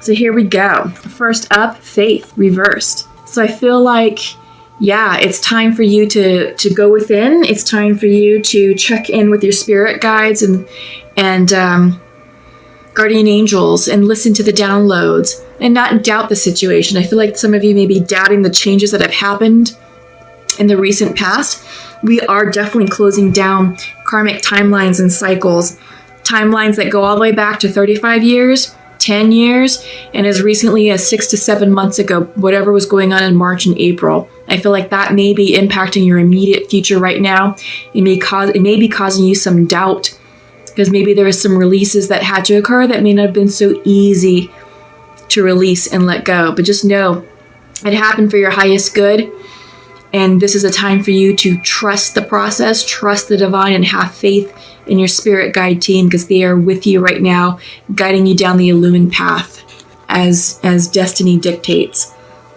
So here we go. First up, faith reversed. So I feel like, yeah, it's time for you to go within. It's time for you to check in with your spirit guides and guardian angels and listen to the downloads and not doubt the situation. I feel like some of you may be doubting the changes that have happened in the recent past. We are definitely closing down karmic timelines and cycles, timelines that go all the way back to 35 years, 10 years, and as recently as 6 to 7 months ago, whatever was going on in March and April. I feel like that may be impacting your immediate future right now. It may be causing you some doubt because maybe there are some releases that had to occur that may not have been so easy to release and let go. But just know it happened for your highest good. And this is a time for you to trust the process, trust the divine, and have faith in your spirit guide team because they are with you right now, guiding you down the illumined path as destiny dictates.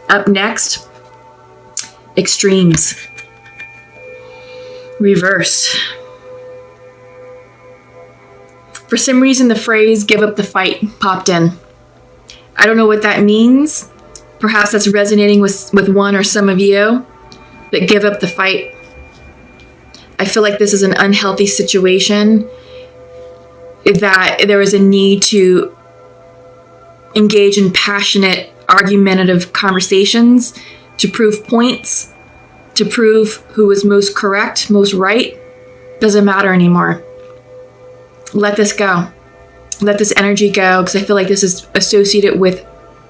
Up next, extremes. Reverse. For some reason, the phrase "give up the fight" popped in. I don't know what that means. Perhaps that's resonating with one or some of you. But give up the fight. I feel like this is an unhealthy situation, that there is a need to engage in passionate, argumentative conversations to prove points, to prove who is most correct, most right. Doesn't matter anymore. Let this go. Let this energy go, because I feel like this is associated with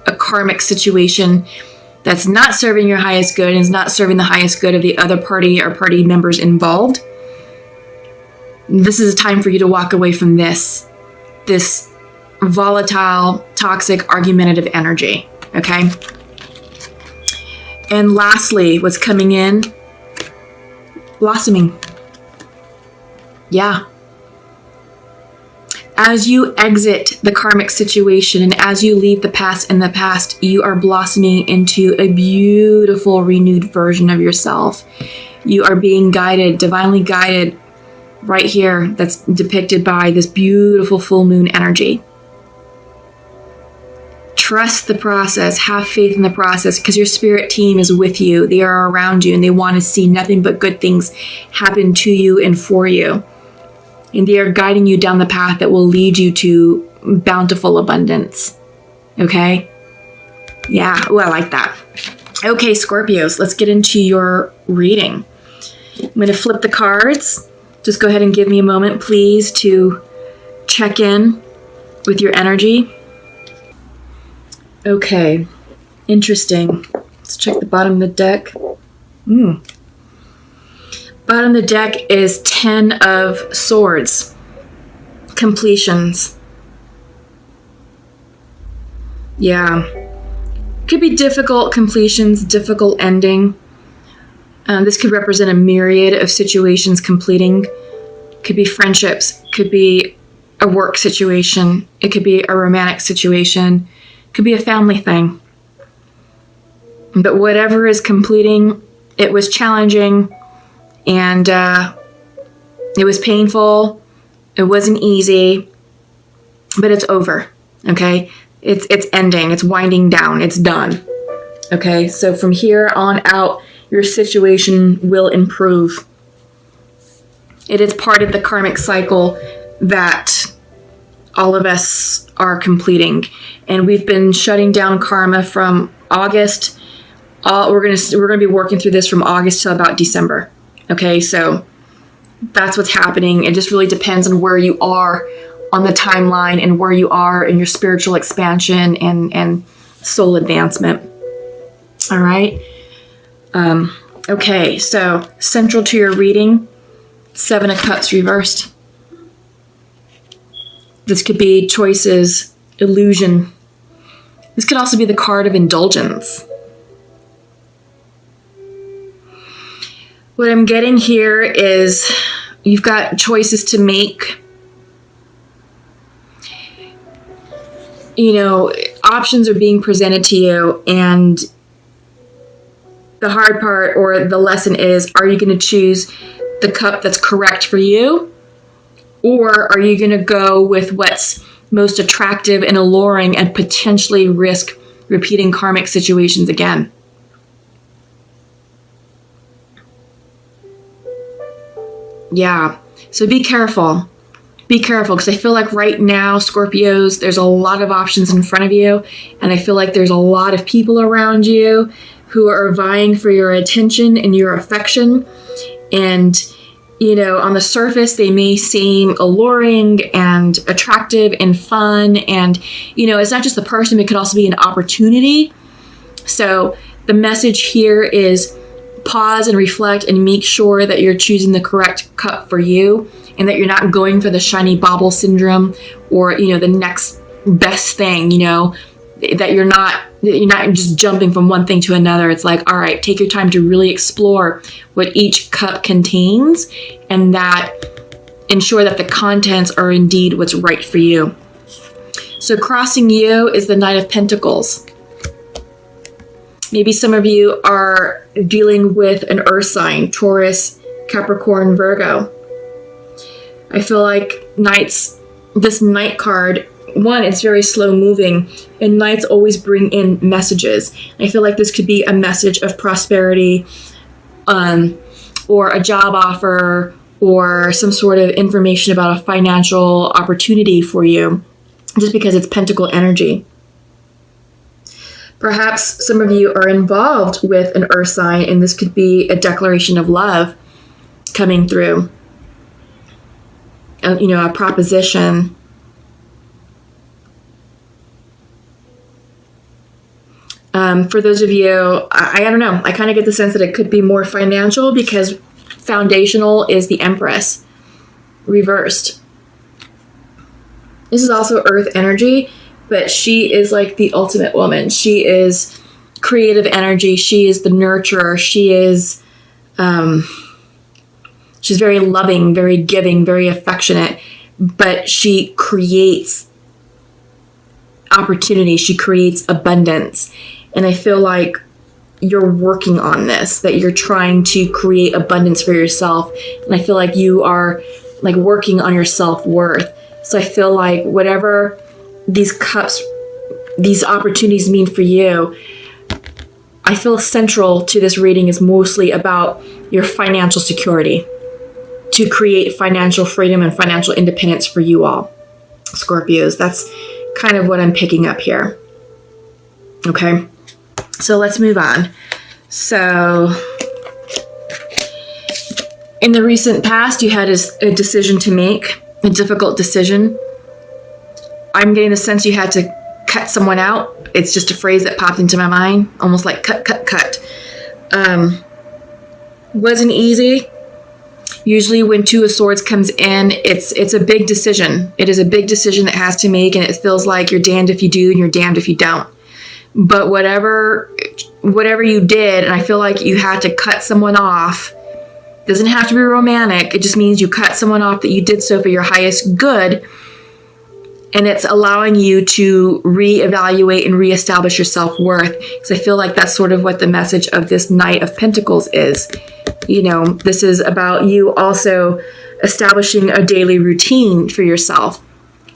a karmic situation that's not serving your highest good and is not serving the highest good of the other party or party members involved. This is a time for you to walk away from this volatile, toxic, argumentative energy, okay? And lastly, what's coming in? Blossoming. Yeah. As you exit the karmic situation and as you leave the past in the past, you are blossoming into a beautiful, renewed version of yourself. You are being guided, divinely guided, right here. That's depicted by this beautiful full moon energy. Trust the process. Have faith in the process because your spirit team is with you. They are around you and they want to see nothing but good things happen to you and for you. And they are guiding you down the path that will lead you to bountiful abundance. Okay? Yeah, oh, I like that. Okay, Scorpios, let's get into your reading. I'm going to flip the cards. Just go ahead and give me a moment, please, to check in with your energy. Okay, interesting. Let's check the bottom of the deck. Bottom of the deck is 10 of Swords. Completions. Yeah. Could be difficult completions, difficult ending. This could represent a myriad of situations completing. Could be friendships. Could be a work situation. It could be a romantic situation. Could be a family thing. But whatever is completing, it was challenging. And it was painful. It wasn't easy, but it's over. Okay, it's ending. It's winding down. It's done. Okay, so from here on out, your situation will improve. It is part of the karmic cycle that all of us are completing, and we've been shutting down karma from August. We're gonna be working through this from August till about December. Okay, so that's what's happening. It just really depends on where you are on the timeline and where you are in your spiritual expansion and soul advancement. All right. Okay, so central to your reading, 7 of Cups reversed. This could be choices, illusion. This could also be the card of indulgence. What I'm getting here is you've got choices to make. You know, options are being presented to you, and the hard part or the lesson is, are you going to choose the cup that's correct for you? Or are you going to go with what's most attractive and alluring, and potentially risk repeating karmic situations again. Yeah, so be careful. Be careful, because I feel like right now, Scorpios, there's a lot of options in front of you, and I feel like there's a lot of people around you who are vying for your attention and your affection. And, you know, on the surface, they may seem alluring and attractive and fun. And, you know, it's not just the person, it could also be an opportunity. So the message here is pause and reflect and make sure that you're choosing the correct cup for you, and that you're not going for the shiny bauble syndrome or, you know, the next best thing, you know, that you're not just jumping from one thing to another. It's like, all right, take your time to really explore what each cup contains, and that ensure that the contents are indeed what's right for you. So crossing you is the Knight of Pentacles. Maybe some of you are dealing with an earth sign, Taurus, Capricorn, Virgo. I feel like this Knight card, one, it's very slow moving, and Knights always bring in messages. I feel like this could be a message of prosperity, or a job offer, or some sort of information about a financial opportunity for you, just because it's Pentacle energy. Perhaps some of you are involved with an earth sign, and this could be a declaration of love coming through. You know, a proposition. For those of you, I don't know, I kind of get the sense that it could be more financial, because foundational is the Empress reversed. This is also earth energy, but she is like the ultimate woman. She is creative energy. She is the nurturer. She is, she's very loving, very giving, very affectionate, but she creates opportunity. She creates abundance. And I feel like you're working on this, that you're trying to create abundance for yourself. And I feel like you are like working on your self-worth. So I feel like whatever these cups, these opportunities mean for you, I feel central to this reading is mostly about your financial security, to create financial freedom and financial independence for you all, Scorpios. That's kind of what I'm picking up here. Okay, so let's move on. So in the recent past, you had a decision to make, a difficult decision. I'm getting the sense you had to cut someone out. It's just a phrase that popped into my mind, almost like cut. Wasn't easy. Usually when Two of Swords comes in, it's a big decision. It is a big decision that has to make, and it feels like you're damned if you do and you're damned if you don't. But whatever you did, and I feel like you had to cut someone off, doesn't have to be romantic. It just means you cut someone off that you did so for your highest good, and it's allowing you to reevaluate and reestablish your self-worth. Because I feel like that's sort of what the message of this Knight of Pentacles is. You know, this is about you also establishing a daily routine for yourself.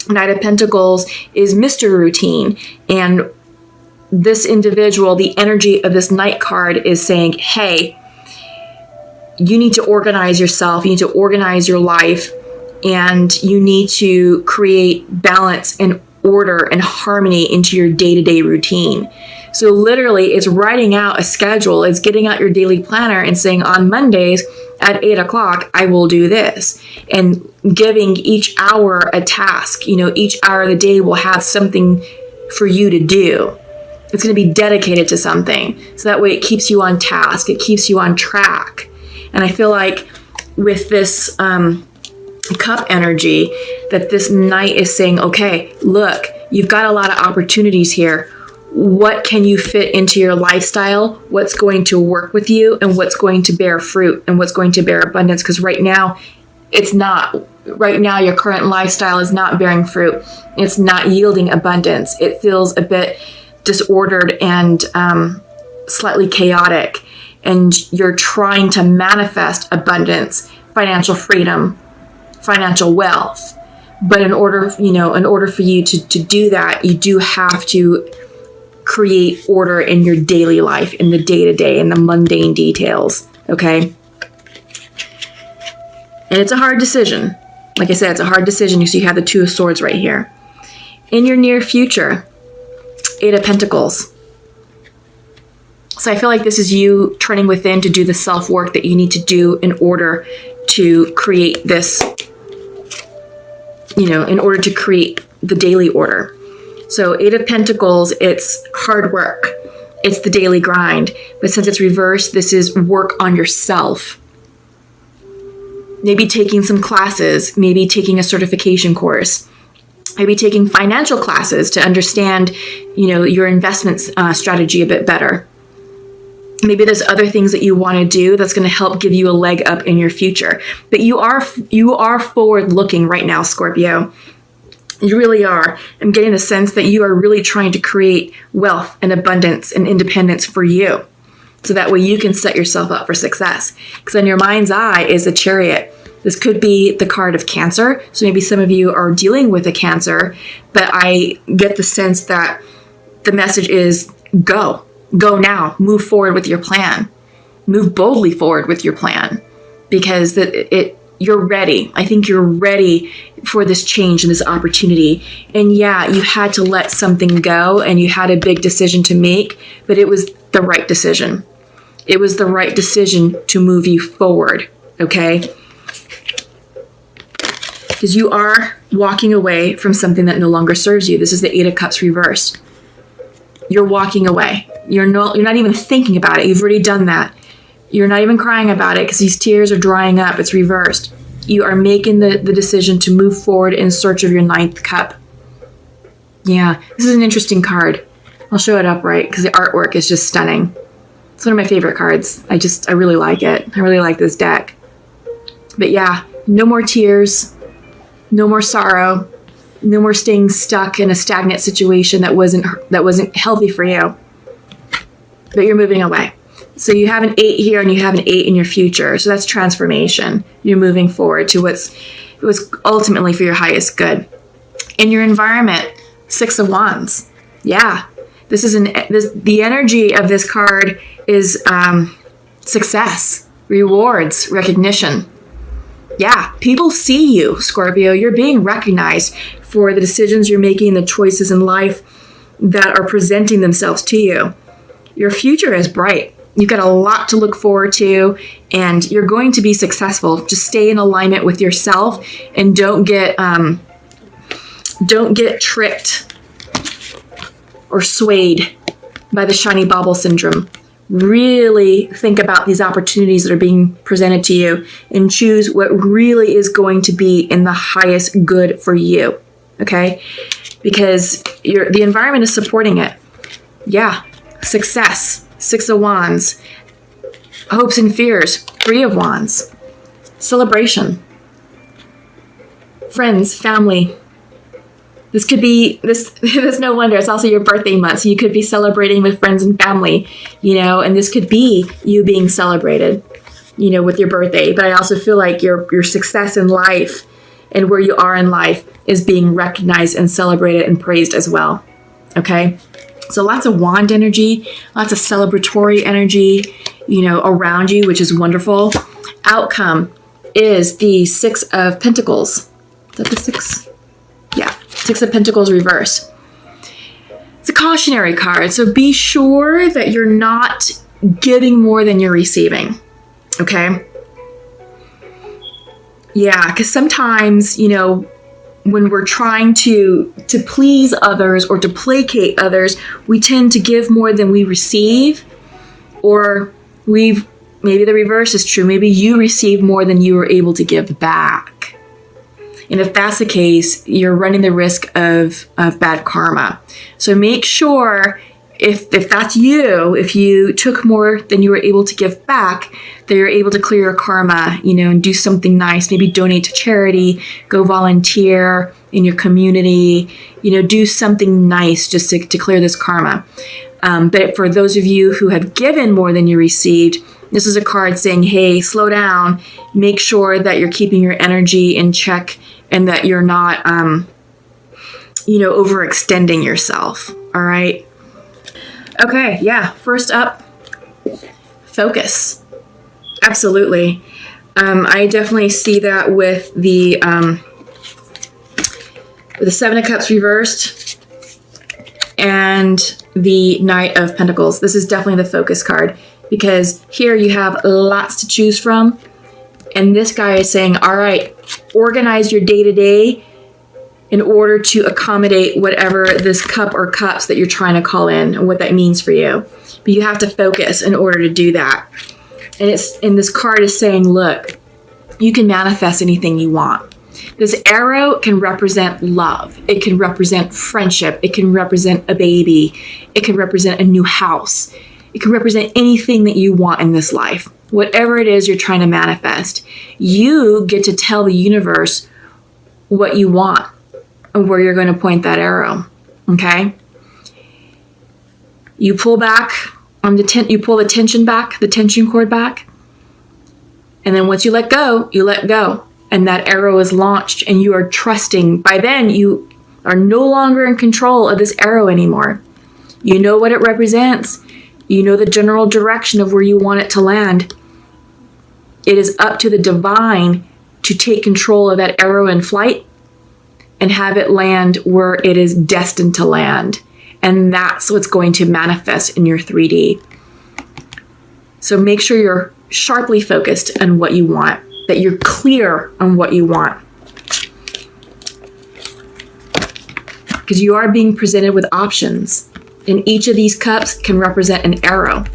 Knight of Pentacles is Mr. Routine, and this individual, the energy of this Knight card is saying, hey, you need to organize yourself, you need to organize your life, and you need to create balance and order and harmony into your day-to-day routine. So literally, it's writing out a schedule, it's getting out your daily planner and saying, on Mondays at 8 o'clock, I will do this, and giving each hour a task. You know, each hour of the day will have something for you to do. It's going to be dedicated to something. So that way it keeps you on task. It keeps you on track. And I feel like with this cup energy, that this Knight is saying, okay, look, you've got a lot of opportunities here. What can you fit into your lifestyle? What's going to work with you, and what's going to bear fruit, and what's going to bear abundance? Because right now, it's not. Right now, your current lifestyle is not bearing fruit. It's not yielding abundance. It feels a bit disordered and slightly chaotic, and you're trying to manifest abundance, financial freedom, financial wealth, But in order for you to do that, you do have to create order in your daily life, in the day-to-day, in the mundane details, okay? And it's a hard decision. Like I said, it's a hard decision. You see you have the Two of Swords right here. In your near future, Eight of Pentacles. So I feel like this is you turning within to do the self-work that you need to do in order to create this, in order to create the daily order. So Eight of Pentacles, it's hard work. It's the daily grind. But since it's reversed, this is work on yourself. Maybe taking some classes, maybe taking a certification course, maybe taking financial classes to understand, your investment strategy a bit better. Maybe there's other things that you want to do that's going to help give you a leg up in your future. But you are forward looking right now, Scorpio. You really are. I'm getting the sense that you are really trying to create wealth and abundance and independence for you. So that way you can set yourself up for success. Because in your mind's eye is a Chariot. This could be the card of Cancer. So maybe some of you are dealing with a Cancer, but I get the sense that the message is go. Go now. Move forward with your plan. Move boldly forward with your plan. Because you're ready. I think you're ready for this change and this opportunity. And yeah, you had to let something go and you had a big decision to make, but it was the right decision. It was the right decision to move you forward, okay? Because you are walking away from something that no longer serves you. This is the Eight of Cups reversed. You're walking away. You're not even thinking about it. You've already done that. You're not even crying about it because these tears are drying up. It's reversed. You are making the decision to move forward in search of your ninth cup. Yeah, this is an interesting card. I'll show it up right because the artwork is just stunning. It's one of my favorite cards. I really like it. I really like this deck. But yeah, no more tears, no more sorrow, no more staying stuck in a stagnant situation that wasn't healthy for you. But you're moving away. So you have an 8 here and you have an 8 in your future. So that's transformation. You're moving forward to what's ultimately for your highest good. In your environment, 6 of Wands. Yeah. The energy of this card is success, rewards, recognition. Yeah, people see you, Scorpio. You're being recognized for the decisions you're making, the choices in life that are presenting themselves to you. Your future is bright. You've got a lot to look forward to, and you're going to be successful. Just stay in alignment with yourself and don't get tricked or swayed by the shiny bauble syndrome. Really think about these opportunities that are being presented to you and choose what really is going to be in the highest good for you, okay? Because the environment is supporting it. Yeah, success, 6 of Wands, hopes and fears, 3 of Wands, celebration, friends, family. This could be, there's no wonder, it's also your birthday month, so you could be celebrating with friends and family, and this could be you being celebrated, with your birthday. But I also feel like your success in life and where you are in life is being recognized and celebrated and praised as well, okay? So lots of wand energy, lots of celebratory energy, around you, which is wonderful. Outcome is the 6 of Pentacles. Is that the 6? Yeah, 6 of Pentacles reverse. It's a cautionary card, so be sure that you're not giving more than you're receiving, okay? Yeah, because sometimes, when we're trying to please others or to placate others, we tend to give more than we receive, or maybe the reverse is true. Maybe you receive more than you were able to give back. And if that's the case, you're running the risk of bad karma. So make sure if that's you, if you took more than you were able to give back, that you're able to clear your karma, and do something nice. Maybe donate to charity, go volunteer in your community, do something nice just to clear this karma. But for those of you who have given more than you received, this is a card saying, hey, slow down, make sure that you're keeping your energy in check and that you're not, overextending yourself. All right. Okay. Yeah. First up, focus. Absolutely. I definitely see that with the Seven of Cups reversed and the Knight of Pentacles. This is definitely the focus card, because here you have lots to choose from. And this guy is saying, all right, organize your day-to-day in order to accommodate whatever this cup or cups that you're trying to call in and what that means for you. But you have to focus in order to do that. And this card is saying, look, you can manifest anything you want. This arrow can represent love. It can represent friendship. It can represent a baby. It can represent a new house. It can represent anything that you want in this life. Whatever it is you're trying to manifest, you get to tell the universe what you want and where you're going to point that arrow. Okay? You pull back on you pull the tension back, the tension cord back. And then once you let go, and that arrow is launched and you are trusting. By then, you are no longer in control of this arrow anymore. You know what it represents. You know the general direction of where you want it to land. It is up to the divine to take control of that arrow in flight and have it land where it is destined to land. And that's what's going to manifest in your 3D. So make sure you're sharply focused on what you want, that you're clear on what you want. Because you are being presented with options. And each of these cups can represent an arrow.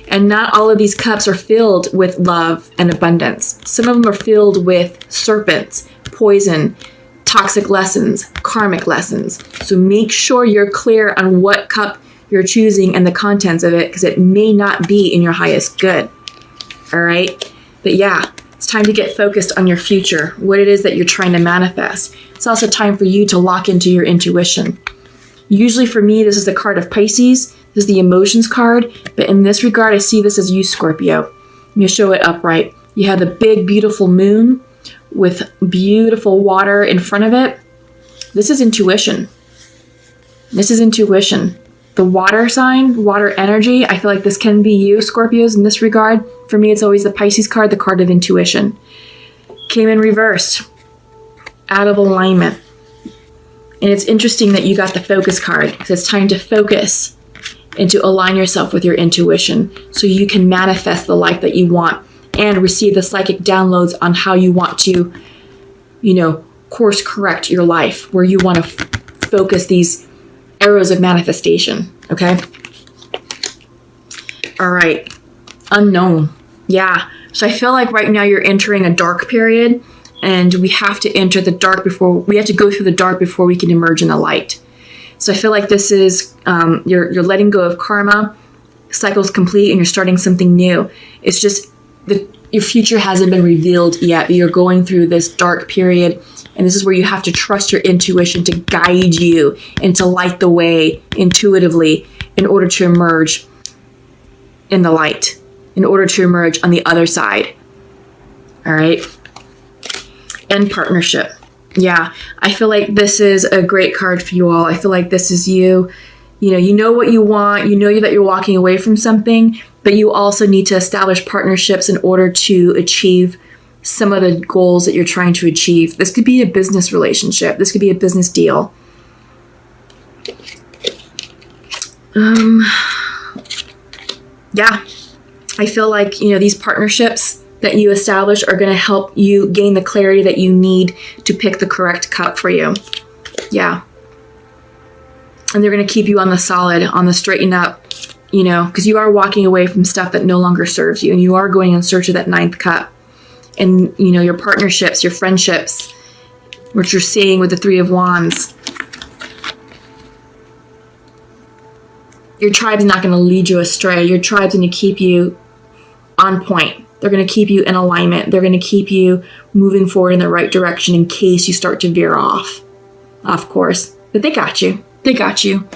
And not all of these cups are filled with love and abundance. Some of them are filled with serpents, poison, toxic lessons, karmic lessons. So make sure you're clear on what cup you're choosing and the contents of it, because it may not be in your highest good. All right? But yeah, it's time to get focused on your future, what it is that you're trying to manifest. It's also time for you to lock into your intuition. Usually for me, this is the card of Pisces. This is the emotions card. But in this regard, I see this as you, Scorpio. Let me show it upright. You have the big, beautiful moon with beautiful water in front of it. This is intuition. This is intuition. The water sign, water energy, I feel like this can be you, Scorpios, in this regard. For me, it's always the Pisces card, the card of intuition. Came in reversed, out of alignment. And it's interesting that you got the focus card, because it's time to focus and to align yourself with your intuition so you can manifest the life that you want and receive the psychic downloads on how you want to, course correct your life, where you want to focus these arrows of manifestation. Okay? All right. Unknown. Yeah. So I feel like right now you're entering a dark period, and we have to enter the dark we have to go through the dark before we can emerge in the light. So I feel like this is, you're letting go of karma, cycle's complete, and you're starting something new. It's just your future hasn't been revealed yet, but you're going through this dark period, and this is where you have to trust your intuition to guide you and to light the way intuitively in order to emerge in the light, in order to emerge on the other side. All right? And partnership. Yeah, I feel like this is a great card for you all. I feel like this is you. You know what you want. You know that you're walking away from something, but you also need to establish partnerships in order to achieve some of the goals that you're trying to achieve. This could be a business relationship. This could be a business deal. Yeah, I feel like, these partnerships that you establish are going to help you gain the clarity that you need to pick the correct cup for you. Yeah. And they're going to keep you on the solid, on the straighten up, because you are walking away from stuff that no longer serves you, and you are going in search of that ninth cup. And, your partnerships, your friendships, which you're seeing with the Three of Wands. Your tribe's not going to lead you astray. Your tribe's going to keep you on point. They're going to keep you in alignment. They're going to keep you moving forward in the right direction in case you start to veer off course. But they got you. They got you.